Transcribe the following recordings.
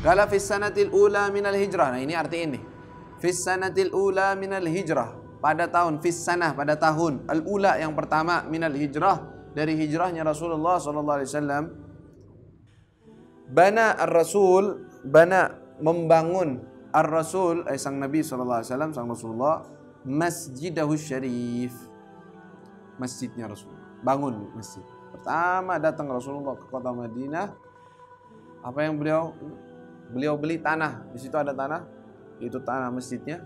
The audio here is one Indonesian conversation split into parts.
Qala fis sanatil ula minal hijrah. Nah, ini arti ini. Fis sanatil ula minal hijrah. Pada tahun fis sanah, pada tahun al-ula yang pertama minal hijrah, dari hijrahnya Rasulullah sallallahu alaihi wasallam. Bana ar-rasul, bana membangun ar-rasul sang Nabi sallallahu alaihi wasallam, sang Rasulullah, masjidahu syarif. Masjidnya Rasulullah. Bangun masjid. Pertama datang Rasulullah ke kota Madinah, apa yang beliau beli tanah. Di situ ada tanah, itu tanah masjidnya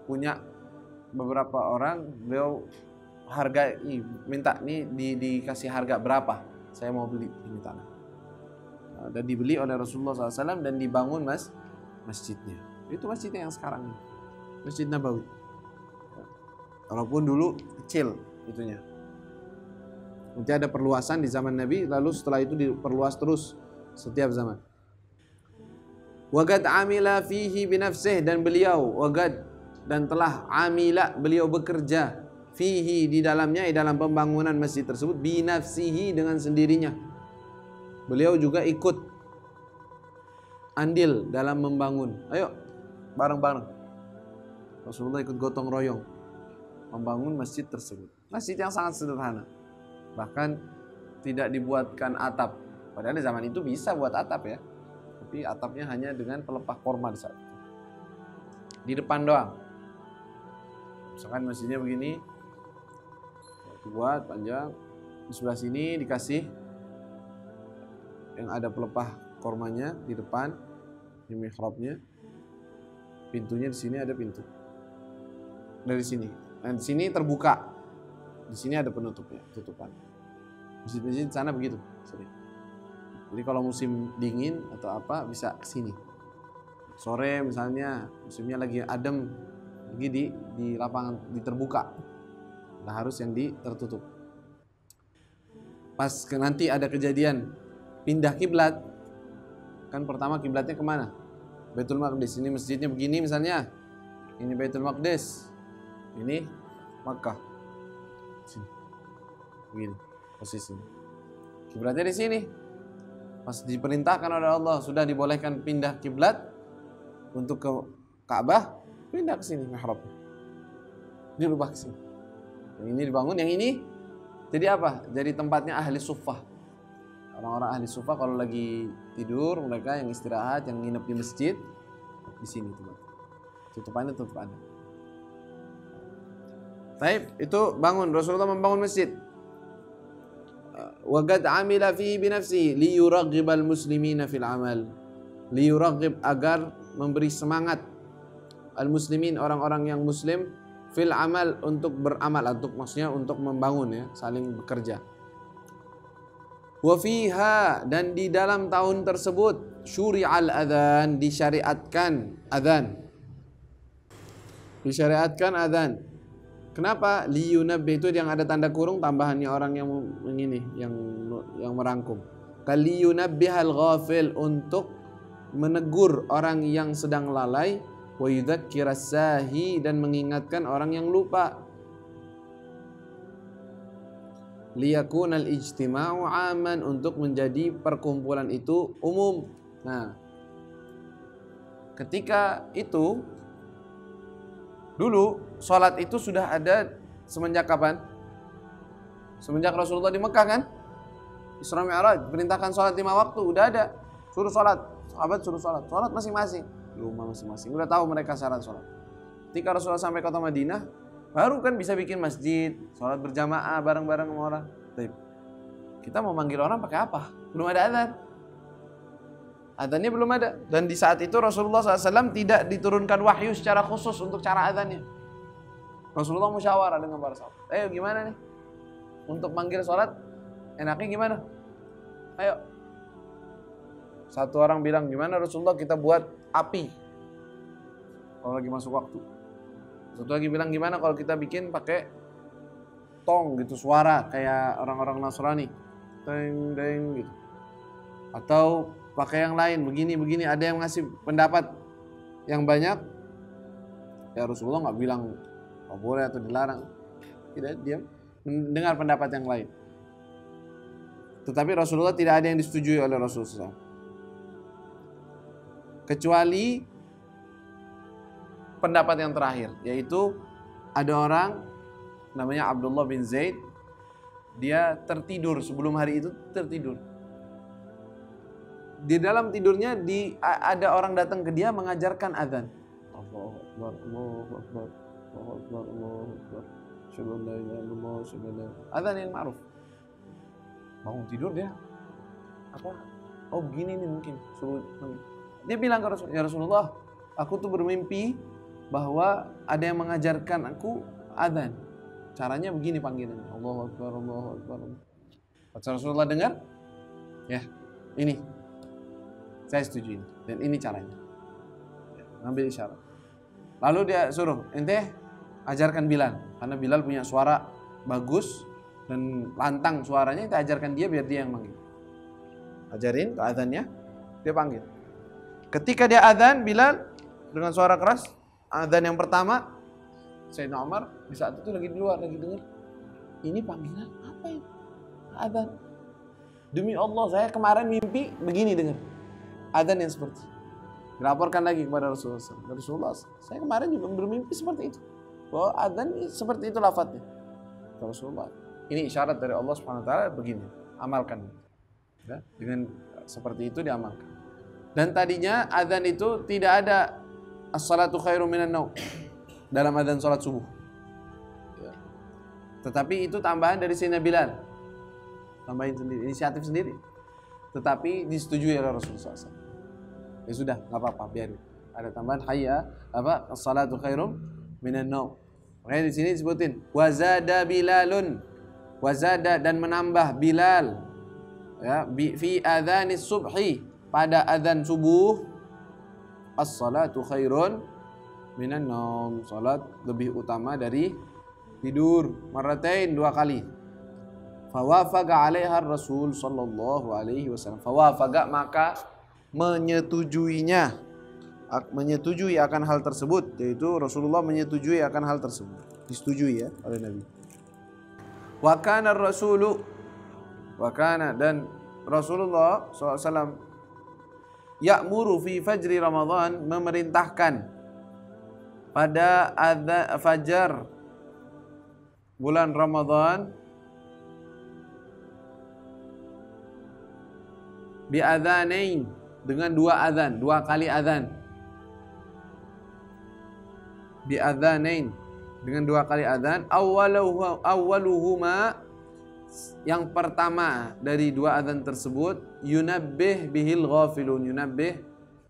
punya beberapa orang. Beliau minta nih dikasih harga berapa, saya mau beli ini tanah. Dan dibeli oleh Rasulullah SAW dan dibangun masjidnya. Itu masjidnya yang sekarang ini, Masjid Nabawi. Walaupun dulu kecil itunya. Nanti ada perluasan di zaman Nabi, lalu setelah itu diperluas terus setiap zaman. Wagad amila fihi binafsih, dan beliau wagad dan telah amila, beliau bekerja fihi di dalamnya, di dalam pembangunan masjid tersebut, binafsihi, dengan sendirinya. Beliau juga ikut andil dalam membangun. Ayo bareng-bareng. Rasulullah ikut gotong royong membangun masjid tersebut. Masjid yang sangat sederhana. Bahkan tidak dibuatkan atap. Padahal di zaman itu bisa buat atap ya. Tapi atapnya hanya dengan pelepah korma di saat itu. Di depan doang. Misalkan masjidnya begini, buat panjang. Di sebelah sini dikasih yang ada pelepah kormanya di depan, di mihrabnya. Pintunya di sini ada pintu. Dari sini. Dan di sini terbuka. Di sini ada penutupnya, tutupan. Masjid-masjid di sana begitu. Jadi kalau musim dingin atau apa bisa ke sini. Sore misalnya musimnya lagi adem, lagi di lapangan terbuka. Nah, harus yang tertutup. Pas nanti ada kejadian pindah kiblat, kan pertama kiblatnya kemana? Baitul Maqdis. Ini masjidnya begini misalnya. Ini Baitul Maqdis. Ini Makkah. Sini. Begini posisinya. Kiblatnya di sini. Pas diperintahkan oleh Allah, sudah dibolehkan pindah kiblat untuk ke Ka'bah, pindah ke sini mihrab. Dirubah ke sini. Yang ini dibangun, yang ini jadi apa? Jadi tempatnya ahli suffah. Orang-orang ahli suffah kalau lagi tidur, mereka yang istirahat, yang nginep di masjid, di sini tempat. Tutupannya tutup ada. Taib, itu bangun, Rasulullah membangun masjid. Waqad amila fihi binafsihi liyuraghibal muslimina fil amal. Liyuraghib, agar memberi semangat al-muslimin, orang-orang yang muslim, fil amal, untuk beramal, maksudnya untuk membangun ya, saling bekerja. Wa fiha, dan di dalam tahun tersebut, syuri'al adzan, disyariatkan adzan. Disyariatkan adzan. Kenapa? Liyunabbi, itu yang ada tanda kurung tambahannya orang yang ini, yang merangkum. Kaliyunabbihal ghafil, untuk menegur orang yang sedang lalai, wa yudzakiras sahi, dan mengingatkan orang yang lupa. Liyakunal ijtima'u aman, untuk menjadi perkumpulan itu umum. Nah, ketika itu dulu sholat itu sudah ada semenjak kapan? Semenjak Rasulullah di Mekah kan? Isra Mi'raj, perintahkan sholat 5 waktu, udah ada. Suruh sholat, sahabat suruh sholat. Sholat masing-masing, di rumah masing-masing. Udah tahu mereka syarat sholat. Ketika Rasulullah sampai kota Madinah, baru kan bisa bikin masjid, sholat berjamaah bareng-bareng sama orang. Kita mau manggil orang pakai apa? Belum ada adzan. Adzannya belum ada. Dan di saat itu Rasulullah SAW tidak diturunkan wahyu secara khusus untuk cara adzannya. Rasulullah musyawarah dengan para sahabat. Ayo gimana nih? Untuk manggil sholat, enaknya gimana? Ayo. Satu orang bilang, gimana Rasulullah kita buat api kalau lagi masuk waktu. Satu lagi bilang, gimana kalau kita bikin pakai tong gitu, suara kayak orang-orang Nasrani. Deng deng gitu. Atau pakai yang lain, begini. Ada yang ngasih pendapat yang banyak. Ya Rasulullah nggak bilang oh, boleh atau dilarang. Tidak, dia mendengar pendapat yang lain. Tetapi Rasulullah tidak ada yang disetujui oleh Rasulullah. kecuali pendapat yang terakhir, yaitu ada orang namanya Abdullah bin Zaid, dia tertidur sebelum hari itu tertidur. Di dalam tidurnya ada orang datang ke dia mengajarkan azan. Allahu Akbar, Allahu Akbar, Allahu Akbar, Allahu Akbar. Azan yang ma'ruf. Bangun tidur dia, apa? Oh begini nih mungkin. Dia bilang ke Rasulullah, ya Rasulullah, aku tuh bermimpi bahwa ada yang mengajarkan aku azan. Caranya begini panggilannya. Allahu Akbar, Allahu Akbar. Pas Rasulullah dengar, ya ini, saya setuju ini. Dan ini caranya. Ambil isyarat. Lalu dia suruh, ente ajarkan Bilal. Karena Bilal punya suara bagus dan lantang suaranya, kita ajarkan dia biar dia yang manggil. Ajarin ke azannya, dia panggil. Ketika dia azan, Bilal dengan suara keras, azan yang pertama, Sayyidina Umar di saat itu lagi di luar, lagi dengar. Ini panggilan apa ini? Azan. Demi Allah, saya kemarin mimpi begini dengar. Azan yang seperti. Dilaporkan lagi kepada Rasulullah. Rasulullah, saya kemarin juga bermimpi seperti itu. Bahwa azan seperti itu lafadznya. Rasulullah, ini isyarat dari Allah Subhanahu wa taala, begini, amalkan. Ya, dengan seperti itu diamalkan. Dan tadinya azan itu tidak ada as-salatu khairum minan naum dalam azan salat subuh. Ya. Tetapi itu tambahan dari Sayyidina Bilal. Tambahin sendiri, inisiatif sendiri. Tetapi disetujui oleh Rasulullah SAW. Ya sudah, enggak apa-apa, biarin. Ada tambahan hayya apa? As-salatu khairum minan naum. Makanya di sini disebutin wazada Bilalun. Wazada dan menambah Bilal. Ya, fi adzanis subhi, pada adzan subuh, as-salatu khairun minan naum, salat lebih utama dari tidur, marratain, 2 kali. Fawafaqa 'alaiha Rasul sallallahu alaihi wasallam. Fawafaqa, maka menyetujuinya, menyetujui akan hal tersebut, yaitu Rasulullah menyetujui akan hal tersebut, disetujui ya oleh Nabi. Wa kana ar-rasulu, wa kana, dan Rasulullah SAW ya'muru fi fajri Ramadan, memerintahkan pada fajar bulan Ramadan, bi adzanain, dengan 2 azan, 2 kali azan. Bi adzanain, dengan 2 kali azan. Awwaluhuma, yang pertama dari 2 azan tersebut, yunabbih bihil ghafilun. Yunabbih,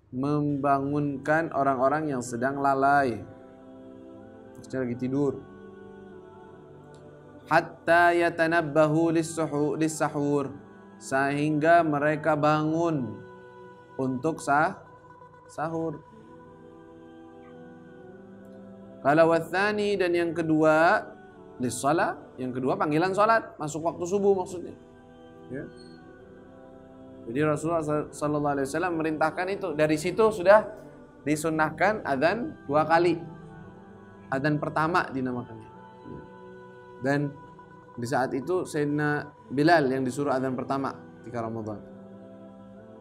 membangunkan orang-orang yang sedang lalai, sedang lagi tidur. Hatta yatanabbahu lis-sahur, sehingga mereka bangun untuk sahur. Kalau wathani, dan yang kedua lis-shalah, yang kedua panggilan salat, masuk waktu subuh maksudnya. Ya. Jadi Rasulullah sallallahu alaihi wasallam merintahkan itu. Dari situ sudah disunnahkan azan 2 kali. Azan pertama dinamakannya. Dan di saat itu Sayyidina Bilal yang disuruh azan pertama ketika Ramadan.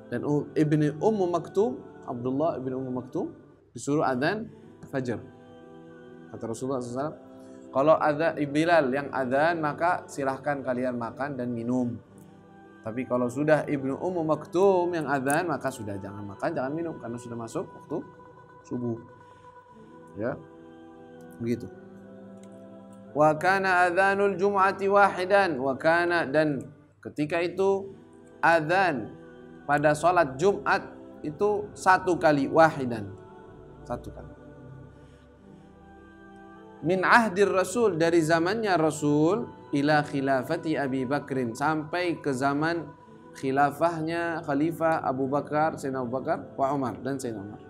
Dan Ibnu Ummu Maktum, Abdullah ibnu Ummu Maktum, disuruh azan fajar. Kata Rasulullah SAW, kalau ada Bilal yang azan, maka silahkan kalian makan dan minum. Tapi kalau sudah Ibnu Ummu Maktum yang azan, maka sudah jangan makan, jangan minum, karena sudah masuk waktu subuh. Ya, begitu. Wa kana adzanul jum'ati wahidan, wa kana, dan ketika itu azan pada salat Jumat itu 1 kali, wahidan, 1 kali. Min ahdir Rasul, dari zamannya Rasul, ila khilafati Abi Bakrin, sampai ke zaman khilafahnya Khalifah Abu Bakar, Sayyidina Abu Bakar, wa Umar, dan Sayyidina Umar.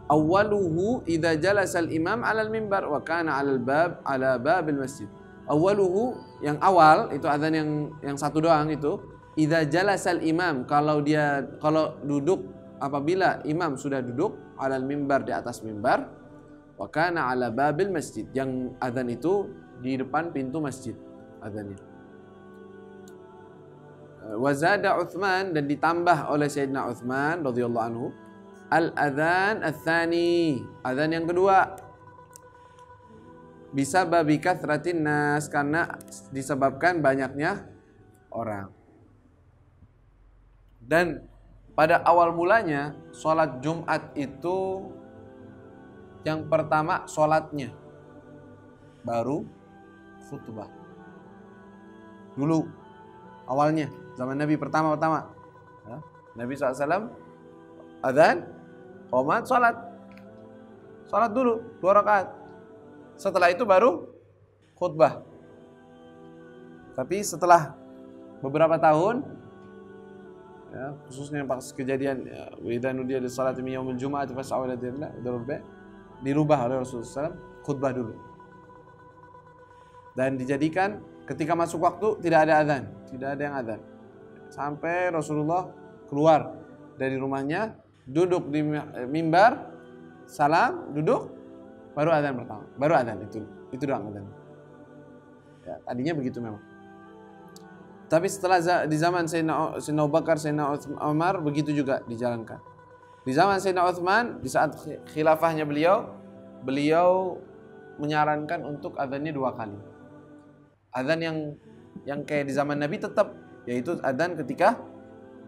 Awwaluhu idza jalasa al-imam 'ala al-mimbar wa kana 'ala al-bab 'ala babil masjid. Awwaluhu, yang awal itu azan yang 1 doang itu, idza jalasa al-imam, kalau duduk, apabila imam sudah duduk, 'ala al-mimbar, di atas mimbar, wa kana 'ala babil masjid, yang azan itu di depan pintu masjid adzannya. Wazada Uthman, dan ditambah oleh Sayyidina Uthman radhiyallahu anhu al-adzan ats-tsani, adzan yang kedua. Bisa babi kathratin nas, karena disebabkan banyaknya orang. Dan pada awal mulanya sholat Jumat itu yang pertama sholatnya, baru khutbah. Dulu awalnya zaman Nabi pertama-tama ya, Nabi SAW adzan, qomat, sholat dulu 2 rakaat. Setelah itu baru khutbah. Tapi setelah beberapa tahun, ya, khususnya pas kejadian wa idza nudiya lis salati min yaumil jumu'ati fas'au ila dzikrillah, dirubah oleh Rasulullah SAW, khutbah dulu. Dan dijadikan ketika masuk waktu tidak ada adzan, tidak ada yang adzan. Sampai Rasulullah keluar dari rumahnya, duduk di mimbar, salam, duduk, baru adzan pertama, baru adzan itu doang adzan. Ya, tadinya begitu memang. Tapi setelah di zaman Sayyidina Abu Bakar, Sayyidina Umar, begitu juga dijalankan. Di zaman Sayyidina Uthman, di saat khilafahnya beliau menyarankan untuk adzannya 2 kali. Adzan yang kayak di zaman Nabi tetap, yaitu adzan ketika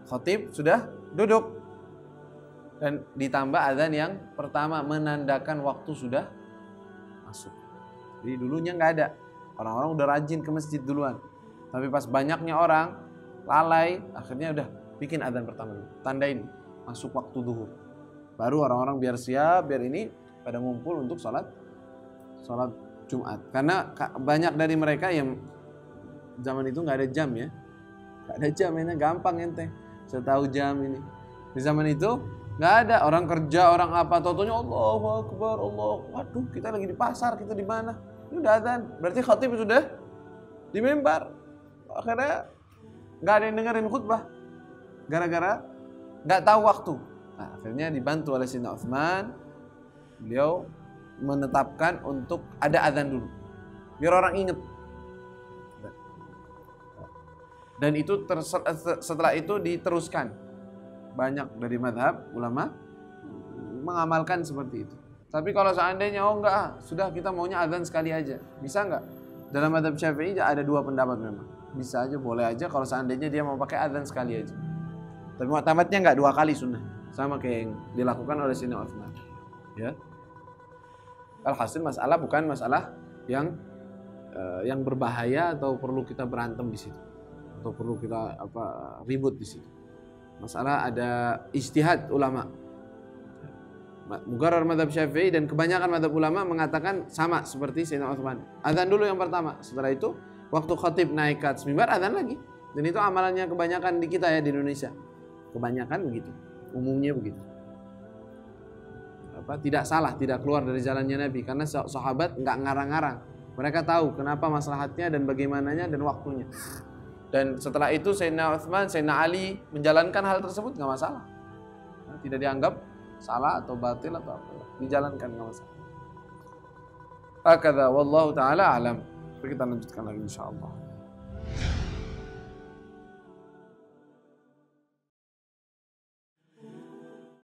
khatib sudah duduk. Dan ditambah adzan yang pertama menandakan waktu sudah masuk. Jadi dulunya nggak ada. Orang-orang udah rajin ke masjid duluan. Tapi pas banyaknya orang lalai, akhirnya udah bikin adzan pertama dulu. Tandain masuk waktu zuhur. Baru orang-orang biar siap, biar ini pada ngumpul untuk sholat Jumat. Karena banyak dari mereka yang zaman itu nggak ada jam ya. Nggak ada jam, ini gampang ente. Saya tahu jam ini. Di zaman itu nggak ada, orang kerja, orang apa, totonya Allahu Akbar, Allah. Waduh, kita lagi di pasar, kita di mana? Ini udah adzan. Berarti khatib sudah di mimbar. Akhirnya nggak ada yang dengerin khutbah. Gara-gara nggak tahu waktu. Nah, akhirnya dibantu oleh Sayyidina Uthman. Beliau menetapkan untuk ada adzan dulu. Biar orang ingat. Dan itu setelah itu diteruskan. Banyak dari madhab ulama mengamalkan seperti itu. Tapi kalau seandainya enggak, sudah kita maunya adzan sekali aja, bisa enggak? Dalam madhab Syafi'i ada 2 pendapat memang. Bisa aja, boleh aja kalau seandainya dia mau pakai adzan sekali aja. Tapi mu'tamadnya enggak 2 kali sunnah, sama kayak yang dilakukan oleh Sayyidina Uthman. Ya. Alhasil masalah bukan masalah yang berbahaya atau perlu kita berantem di situ, atau perlu kita ribut di situ. Masalah ada ijtihad ulama. Muqarrar madhab Syafi'i dan kebanyakan madhab ulama mengatakan sama seperti Sayyidina Uthman. Adzan dulu yang pertama, setelah itu waktu khatib naik ke atas mimbar adzan lagi. Dan itu amalannya kebanyakan di kita ya, di Indonesia. Kebanyakan begitu, umumnya begitu. Tidak salah, tidak keluar dari jalannya Nabi, karena sahabat enggak ngarang-ngarang. Mereka tahu kenapa maslahatnya dan bagaimananya dan waktunya. Dan setelah itu Sayyidina Uthman, Sayyidina Ali menjalankan hal tersebut nggak masalah. Tidak dianggap salah atau batil atau apa. Dijalankan nggak masalah. Hakadha wallahu ta'ala alam. Kita lanjutkan lagi insyaallah.